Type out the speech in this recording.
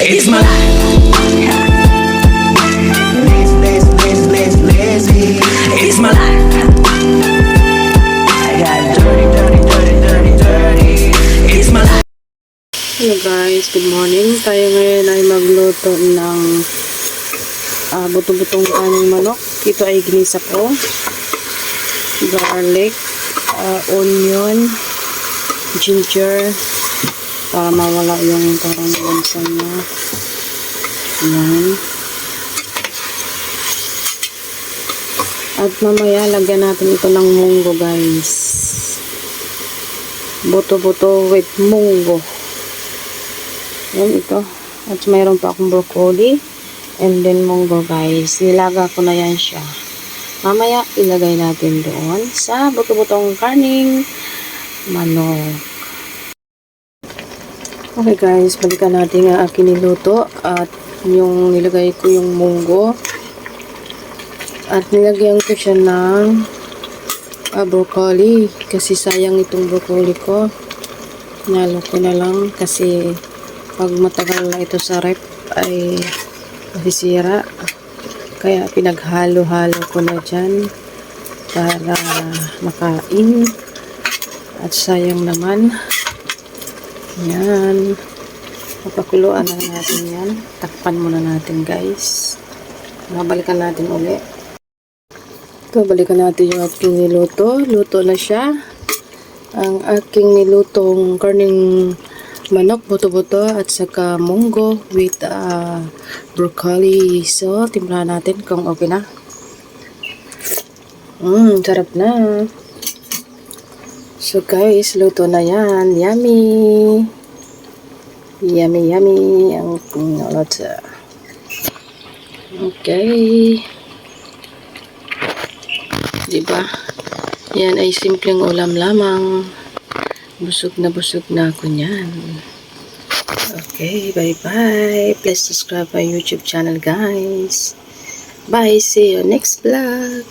It's my life. Lazy. It's my life. I got dirty. It's my life. Hello guys, good morning. Tayo ngayon ay magluto ng buto-butong kaning manok. Ito ay ginisa ko. Garlic, onion, ginger, para mawala yung parang lansa niya. Yan. At mamaya lagyan natin ito ng munggo guys. Buto-buto with munggo. Yan ito. At mayroon pa akong broccoli and then munggo guys. Nilaga ko na yan siya. Mamaya ilagay natin doon sa buto-butong karning manok. Okay guys, balikan natin ang aking niluto at yung nilagay ko yung munggo. At nilagyan ko siya ng broccoli kasi sayang itong broccoli ko. Nalo ko na lang kasi pag matagal na ito sa rep ay masisira. Kaya pinaghalo-halo ko na dyan para makain. At sayang naman. Yan. Papakuluan na natin yan. Takpan muna natin guys. Mabalikan natin ulit. Ito, balikan natin yung aking niluto. Luto na siya. Ang aking nilutong karning manok, buto-buto at saka munggo with broccoli. So, timplahan natin kung okay na. Sarap na. So guys, luto na yan. Yummy. Yummy, yummy. Ang luto. Okay. Diba? Yan ay simpleng ulam lamang. Busog na ako niyan. Okay, bye-bye. Please subscribe my YouTube channel, guys. Bye. See you next vlog.